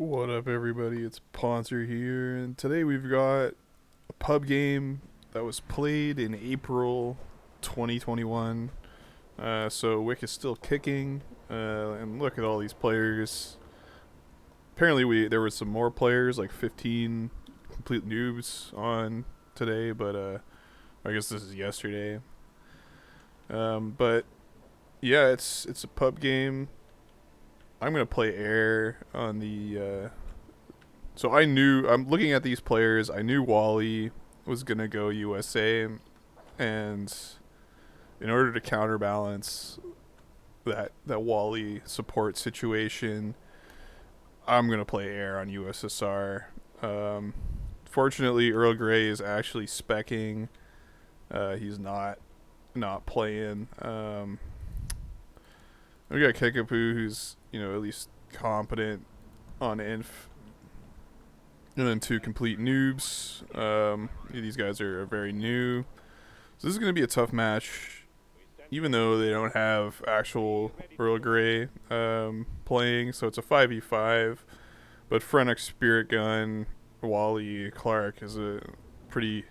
What up, everybody? It's Ponzer here, and today we've got a pub game that was played in April 2021. So Wick is still kicking, and look at all these players. Apparently, there was some more players, like 15 complete noobs on today, but I guess this is yesterday. But yeah, it's a pub game. I'm gonna play air on the So I'm looking at these players. I knew Wally was gonna go USA, and in order to counterbalance that Wally support situation, I'm gonna play Air on USSR. Um, Fortunately, Earl Grey is actually specking. He's not playing. We got Kickapoo, who's at least competent on inf. And then two complete noobs. These guys are very new. So this is going to be a tough match, even though they don't have actual Earl Grey playing. So it's a 5v5. But Frenach, Spirit Gun, Wally, Clark is a pretty.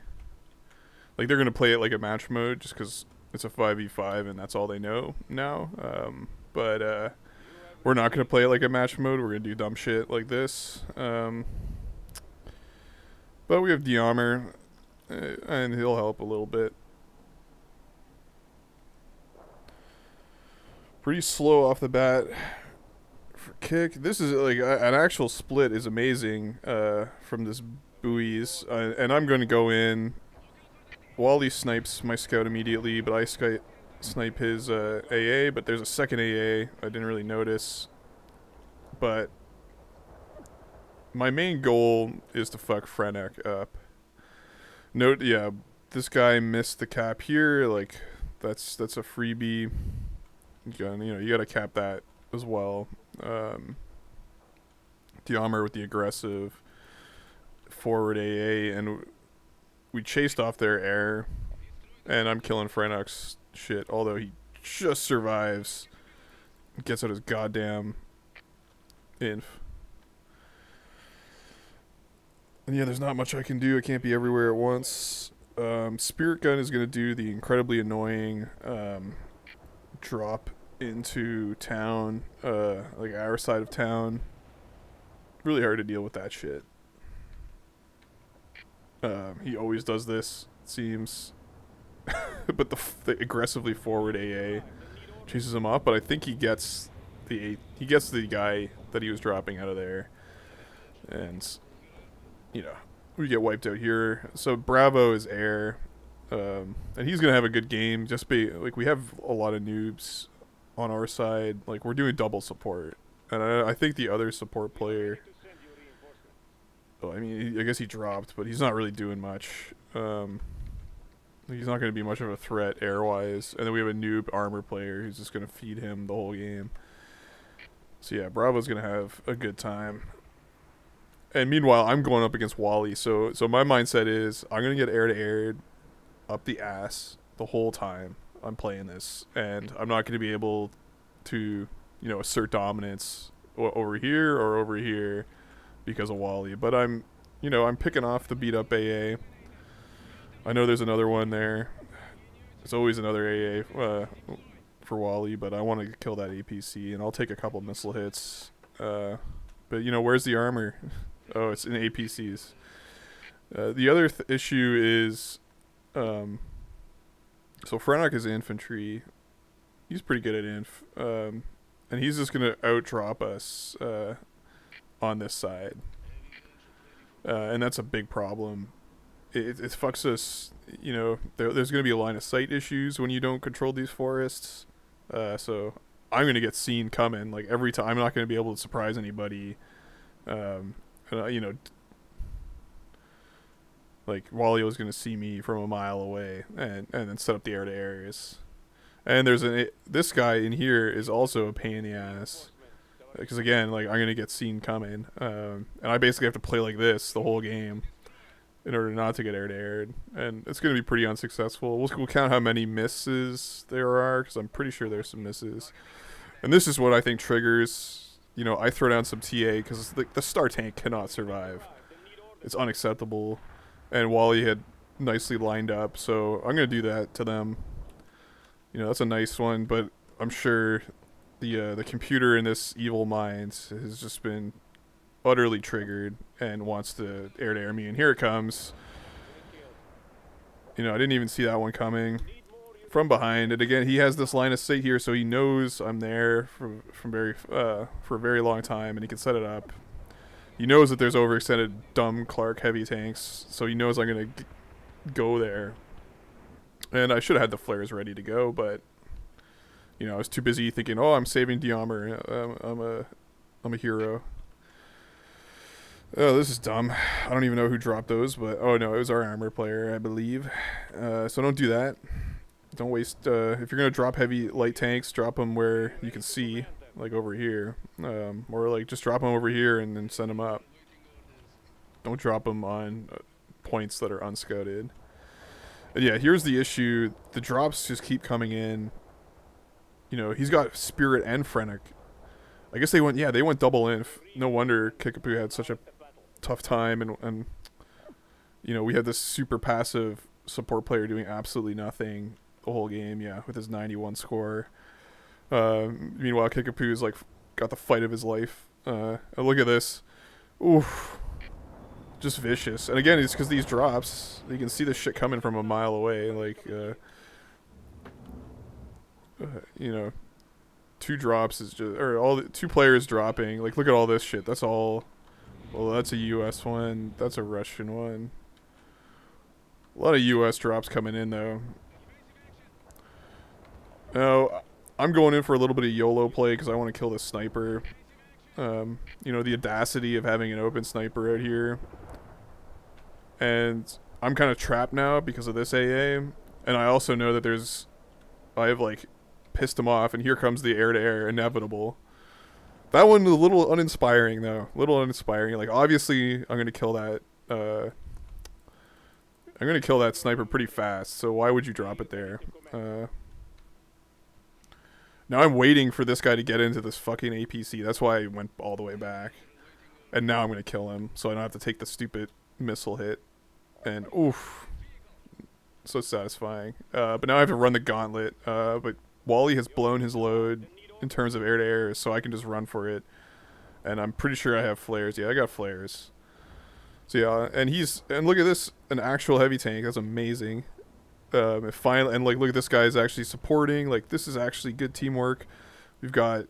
Like, they're going to play it like a match mode just because it's a 5v5 and that's all they know now. But we're not going to play it like a match mode. We're going to do dumb shit like this. But we have Diarmer, and he'll help a little bit. Pretty slow off the bat for kick. This is like an actual split is amazing from this buoys, and I'm going to go in. Wally snipes my scout immediately, but I snipe his AA. But there's a second AA. I didn't really notice, but my main goal is to fuck Frenach up. Note, yeah, this guy missed the cap here. Like, that's a freebie. You gotta cap that as well. Diarmer with the aggressive forward AA, and we chased off their air, and I'm killing Frenach's shit. Although he just survives, gets out his goddamn inf. And yeah, there's not much I can do. I can't be everywhere at once. Spirit Gun is going to do the incredibly annoying drop into town, like our side of town. Really hard to deal with that shit. He always does this, it seems. But the aggressively forward AA chases him off, but I think he gets the guy that he was dropping out of there. And we get wiped out here. So Bravo is air, and he's gonna have a good game. Just be like, we have a lot of noobs on our side. Like, we're doing double support, and I think the other support player. Well, I mean, I guess he dropped, but he's not really doing much. He's not going to be much of a threat air-wise. And then we have a noob armor player who's just going to feed him the whole game. So yeah, Bravo's going to have a good time. And meanwhile, I'm going up against Wally. So my mindset is I'm going to get air-to-air up the ass the whole time I'm playing this. And I'm not going to be able to, assert dominance over here or over here because of Wally. But I'm picking off the beat-up AA. I know there's another one there. There's always another AA for Wally, but I want to kill that APC, and I'll take a couple missile hits. But where's the armor? Oh, it's in APCs. The other issue is, so Frenach is infantry. He's pretty good at inf, and he's just gonna outdrop us on this side, and that's a big problem. It fucks us. There's going to be a line of sight issues when you don't control these forests. So I'm going to get seen coming. Like, every time, I'm not going to be able to surprise anybody. Like, Wally was going to see me from a mile away and then set up the air to areas. And this guy in here is also a pain in the ass. Because again, like, I'm going to get seen coming. And I basically have to play like this the whole game in order not to get air-to-aired, and it's going to be pretty unsuccessful. We'll count how many misses there are, because I'm pretty sure there's some misses. And this is what I think triggers you know, I throw down some TA because the star tank cannot survive. It's unacceptable. And Wally had nicely lined up, so I'm gonna do that to them. You know, that's a nice one, but I'm sure the computer in this evil mind has just been utterly triggered and wants to air me, and here it comes. You know, I didn't even see that one coming from behind. And again, he has this line of sight here, so he knows I'm there for a very long time, and he can set it up. He knows that there's overextended dumb Clark heavy tanks, so he knows I'm gonna go there. And I should have had the flares ready to go, but you know, I was too busy thinking, "Oh, I'm saving Diarmor. I'm a hero." Oh, this is dumb. I don't even know who dropped those, but oh no, it was our armor player, I believe. So don't do that. Don't waste. If you're gonna drop heavy light tanks, drop them where you can see, like over here, or like just drop them over here and then send them up. Don't drop them on points that are unscouted. And yeah, here's the issue: the drops just keep coming in. You know, he's got Spirit and Frenic. I guess they went double inf. No wonder Kickapoo had such a tough time, and you know, we had this super passive support player doing absolutely nothing the whole game, yeah, with his 91 score. Meanwhile, Kickapoo's like got the fight of his life. Look at this. Oof. Just vicious. And again, it's because these drops, you can see this shit coming from a mile away. Like, you know, 2 drops is just, or all the 2 players dropping. Like, look at all this shit. That's all. Well, that's a US one. That's a Russian one. A lot of US drops coming in, though. Now, I'm going in for a little bit of YOLO play because I want to kill this sniper. You know, the audacity of having an open sniper out here. And I'm kind of trapped now because of this AA. And I also know that I've like pissed him off, and here comes the air-to-air inevitable. That one was a little uninspiring, though. A little uninspiring. Like, obviously, I'm going to kill that. I'm going to kill that sniper pretty fast, so why would you drop it there? Now I'm waiting for this guy to get into this fucking APC. That's why I went all the way back. And now I'm going to kill him, so I don't have to take the stupid missile hit. And, oof. So satisfying. But now I have to run the gauntlet. But Wally has blown his load in terms of air-to-air, so I can just run for it. And I'm pretty sure I have flares. Yeah, I got flares. So yeah, and look at this, an actual heavy tank. That's amazing. Finally, and like, look at this guy's actually supporting. Like, this is actually good teamwork. We've got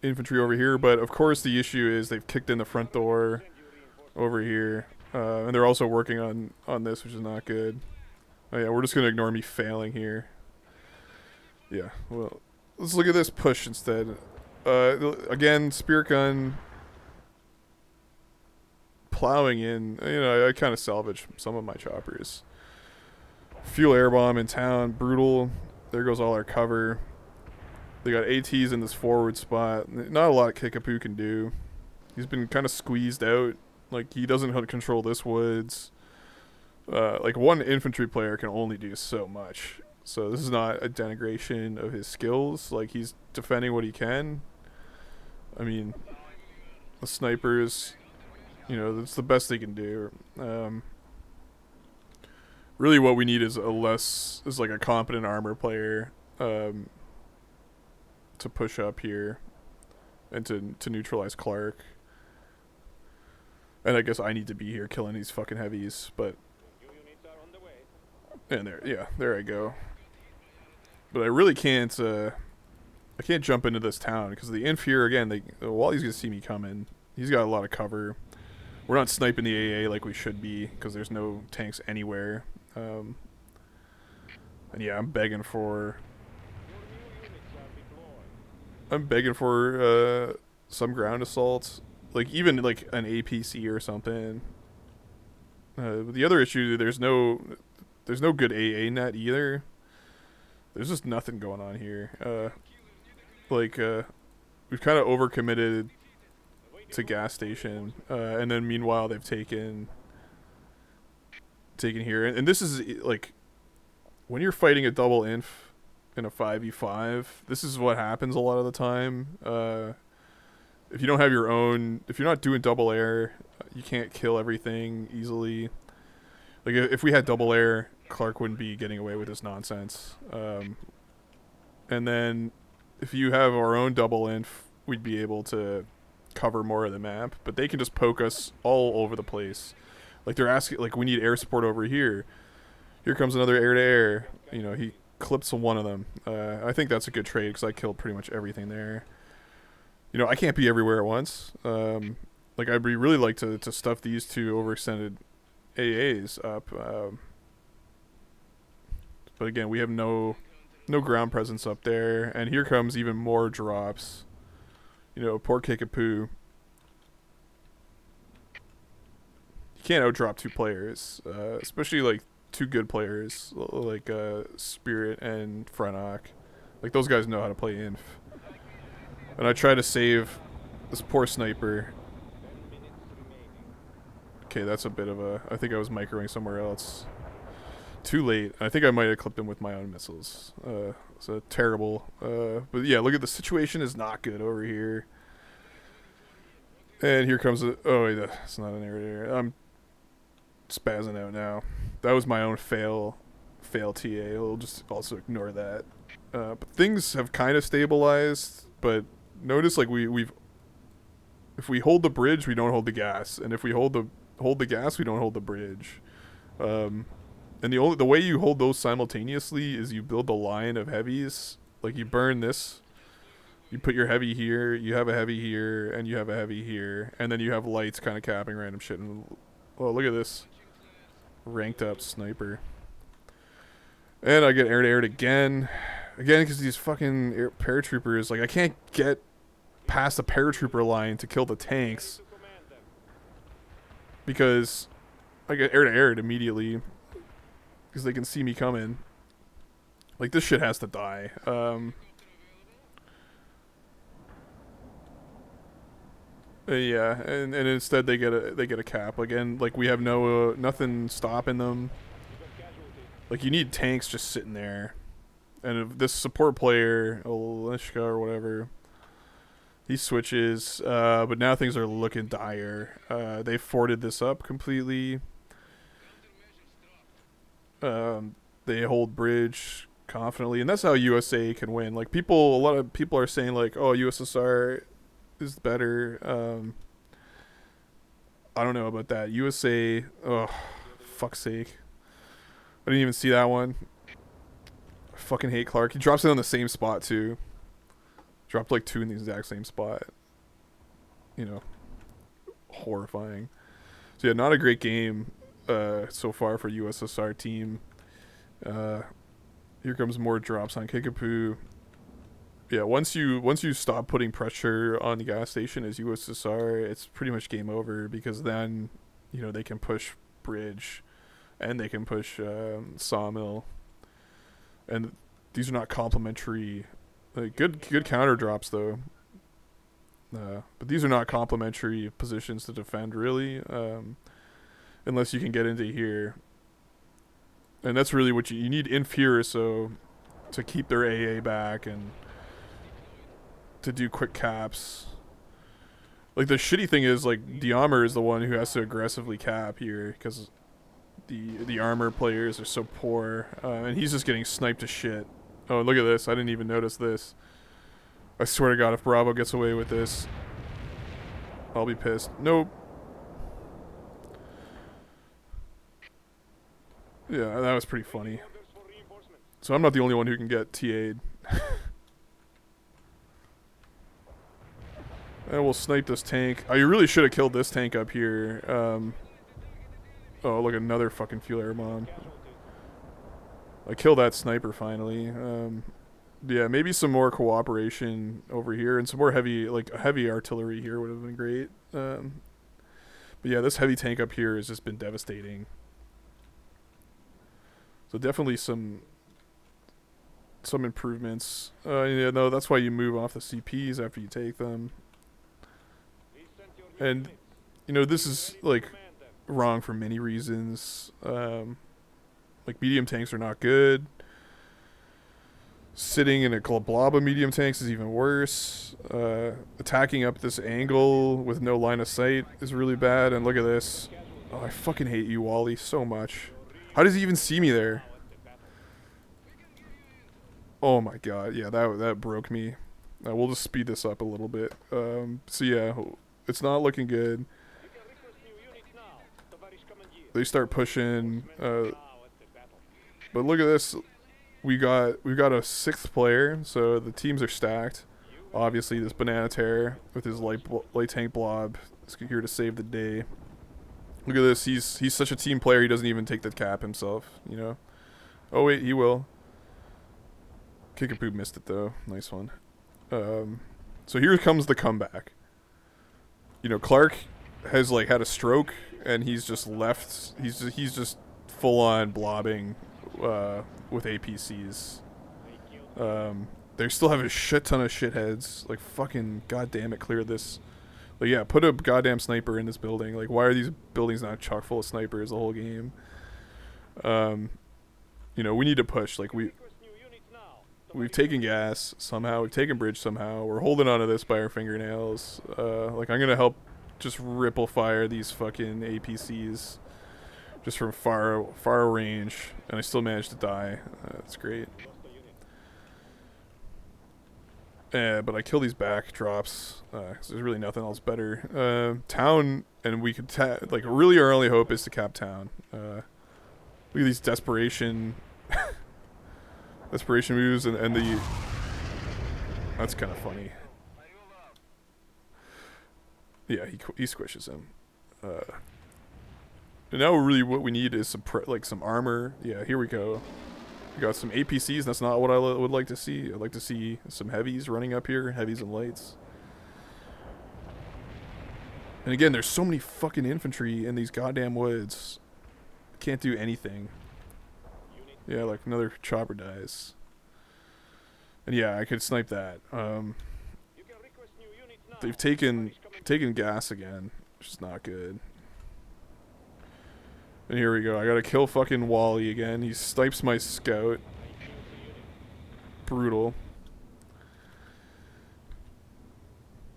infantry over here, but of course the issue is they've kicked in the front door over here, and they're also working on this, which is not good. Oh yeah, we're just gonna ignore me failing here. Yeah, well, let's look at this push instead. Again, Spirit Gun plowing in. You know, I kind of salvaged some of my choppers. Fuel air bomb in town, brutal. There goes all our cover. They got ATs in this forward spot. Not a lot Kickapoo can do. He's been kind of squeezed out. Like, he doesn't know how to control this woods. Like, one infantry player can only do so much. So this is not a denigration of his skills. Like, he's defending what he can. I mean, the snipers, you know, that's the best they can do. Really what we need is like a competent armor player to push up here and to neutralize Clark. And I guess I need to be here killing these fucking heavies, but and there I go. But I really can't I can't jump into this town because the inf here again, Wally's gonna see me coming. He's got a lot of cover. We're not sniping the AA like we should be because there's no tanks anywhere. And yeah, I'm begging for some ground assaults, like even like an APC or something. But the other issue, there's no good AA net either. There's just nothing going on here. We've kind of overcommitted to gas station, and then meanwhile they've taken here, and this is like when you're fighting a double inf in a 5v5, this is what happens a lot of the time. if you don't have your own, if you're not doing double air, you can't kill everything easily. Like if we had double air, Clark wouldn't be getting away with this nonsense. And then if you have our own double inf, we'd be able to cover more of the map. But they can just poke us all over the place. Like they're asking, like we need air support over here. Here comes another air to air. You know, he clips one of them. I think that's a good trade because I killed pretty much everything there. You know, I can't be everywhere at once. Like I'd really like to stuff these two overextended AAs up. But again, we have no ground presence up there. And here comes even more drops. You know, poor Kickapoo. You can't outdrop two players. Especially like two good players like Spirit and Frenok. Like those guys know how to play inf. And I try to save this poor sniper. Okay, that's a bit of a... I think I was microing somewhere else. Too late. I think I might have clipped him with my own missiles. It's a terrible... but yeah, look at the situation is not good over here. And here comes a... Oh, wait, that's not an air. I'm spazzing out now. That was my own fail TA. We'll just also ignore that. But things have kind of stabilized, but notice like we've... If we hold the bridge, we don't hold the gas. And if we hold the gas, we don't hold the bridge. And the way you hold those simultaneously is you build a line of heavies. Like you burn this, you put your heavy here, you have a heavy here, and you have a heavy here, and then you have lights kind of capping random shit. And oh, look at this, ranked up sniper. And I get air to air again, because these fucking paratroopers. Like I can't get past the paratrooper line to kill the tanks because I get air to air immediately. Because they can see me coming. Like, this shit has to die. Yeah, and instead they get a cap. Again, like we have nothing stopping them. Like you need tanks just sitting there. And if this support player, Olishka or whatever, he switches. But now things are looking dire. They forwarded this up completely. They hold bridge confidently, and that's how USA can win. Like a lot of people are saying like, oh, USSR is better. I don't know about that. USA, oh, fuck's sake. I didn't even see that one. I fucking hate Clark. He drops it on the same spot too. Dropped like two in the exact same spot. You know, horrifying. So yeah, not a great game so far for USSR team. Here comes more drops on Kickapoo. Yeah, once you stop putting pressure on the gas station as USSR, it's pretty much game over because then, you know, they can push bridge, and they can push sawmill, and these are not complementary. Like, good counter drops though. But these are not complementary positions to defend really, unless you can get into here. And that's really what you need inf here, so to keep their AA back and to do quick caps. Like the shitty thing is like the armor is the one who has to aggressively cap here because the armor players are so poor, and he's just getting sniped to shit. Oh, look at this! I didn't even notice this. I swear to God, if Bravo gets away with this, I'll be pissed. Nope. Yeah, that was pretty funny. So I'm not the only one who can get TA'd. And we'll snipe this tank. I really should have killed this tank up here. Oh, look, another fucking fuel air bomb. I killed that sniper finally. Yeah, maybe some more cooperation over here and some more heavy artillery here would have been great. But yeah, this heavy tank up here has just been devastating. So definitely some improvements. Yeah, no, that's why you move off the CPs after you take them. And, you know, this is, like, wrong for many reasons. Like, medium tanks are not good. Sitting in a blob of medium tanks is even worse. Attacking up this angle with no line of sight is really bad. And look at this. Oh, I fucking hate you, Wally, so much. How does he even see me there? Oh my god, yeah, that broke me. We'll just speed this up a little bit. So yeah, it's not looking good. They start pushing, but look at this. We got a 6th player, so the teams are stacked. Obviously, this Banana Terror with his light tank blob is here to save the day. Look at this. He's such a team player. He doesn't even take the cap himself. You know. Oh wait, he will. Kickapoo missed it though. Nice one. So here comes the comeback. You know, Clark has like had a stroke and he's just left. He's just full on blobbing with APCs. They still have a shit ton of shitheads. Like fucking goddamn it, clear this. Like yeah, put a goddamn sniper in this building. Like why are these buildings not chock full of snipers the whole game? You know, we need to push. Like we've taken gas somehow. We've taken bridge somehow. We're holding on to this by our fingernails. Like I'm gonna help just ripple fire these fucking APCs just from far range, and I still managed to die. That's great. But I kill these backdrops because there's really nothing else better. Town, and we could like really our only hope is to cap town. Look at these desperation moves and the. That's kind of funny. Yeah, he squishes him. And now really what we need is some armor. Yeah, here we go. We got some APCs. That's not what I would like to see. I'd like to see some heavies running up here. Heavies and lights. And again, there's so many fucking infantry in these goddamn woods. Can't do anything. Yeah, like another chopper dies. And yeah, I could snipe that. They've taken gas again, which is not good. And here we go. I gotta kill fucking Wally again. He snipes my scout. Brutal.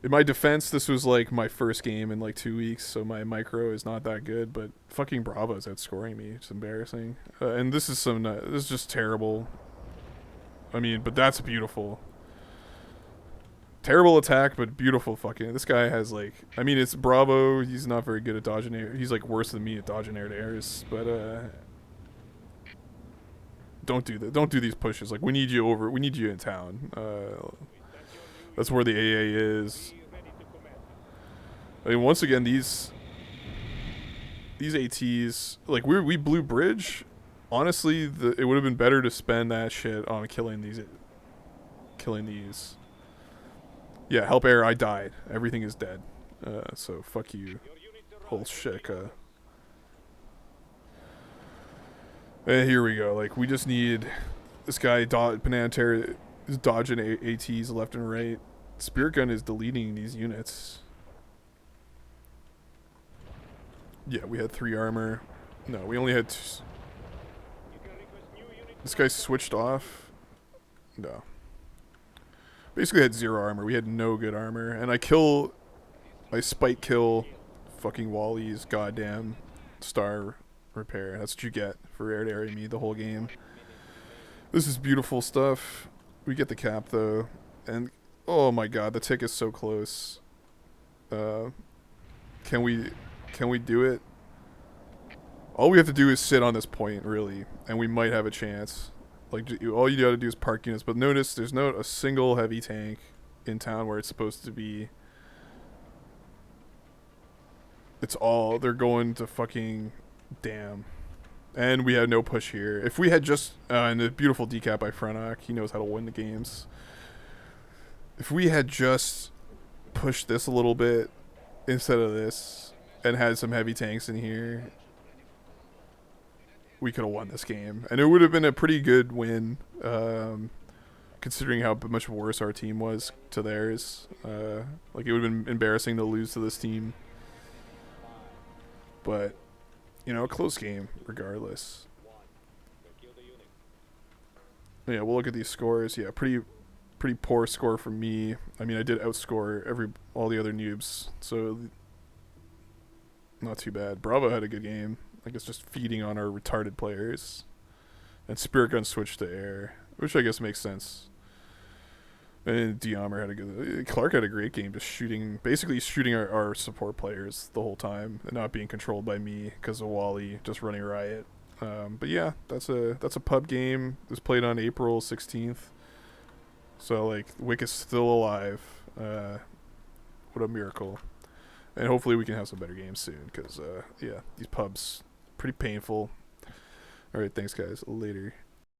In my defense, this was like my first game in like 2 weeks, so my micro is not that good, but fucking Bravo's outscoring me. It's embarrassing. And this is this is just terrible. I mean, but that's beautiful. Terrible attack, but beautiful fucking. This guy has like, I mean, it's Bravo. He's not very good at dodging air. He's like worse than me at dodging air to airs. But don't do that. Don't do these pushes. Like we need you over. We need you in town. That's where the AA is. I mean, once again, these ATs, like we blew bridge. Honestly, it would have been better to spend that shit on killing these. Yeah, help air, I died. Everything is dead. So fuck you, Holsheka. And here we go. Like, we just need this guy, Banana Terror, is dodging ATs left and right. Spirit Gun is deleting these units. Yeah, we had 3 armor. No, we only had 2. This guy switched off. No. Basically had 0 armor. We had no good armor. And I spike kill fucking Wally's goddamn star repair. That's what you get for air-to-area me the whole game. This is beautiful stuff. We get the cap though. And oh my god, the tick is so close. Can we do it? All we have to do is sit on this point, really, and we might have a chance. Like, all you gotta do is park units, but notice there's not a single heavy tank in town where it's supposed to be. They're going to fucking damn. And we had no push here. If we had just, and a beautiful decap by Frenok, he knows how to win the games. If we had just pushed this a little bit instead of this, and had some heavy tanks in here, we could have won this game, and it would have been a pretty good win, considering how much worse our team was to theirs. Like, it would have been embarrassing to lose to this team, but you know, a close game regardless. Yeah, we'll look at these scores. Yeah, pretty poor score from me. I mean, I did outscore all the other noobs, so not too bad. Bravo had a good game. I guess just feeding on our retarded players. And Spirit Gun switched to air, which I guess makes sense. And Diamer had a good. Clark had a great game, just basically shooting our support players the whole time, and not being controlled by me because of Wally just running riot. But yeah, that's a pub game. It was played on April 16th. So like Wick is still alive. What a miracle! And hopefully we can have some better games soon, because yeah, these pubs pretty painful. All right, thanks guys. Later.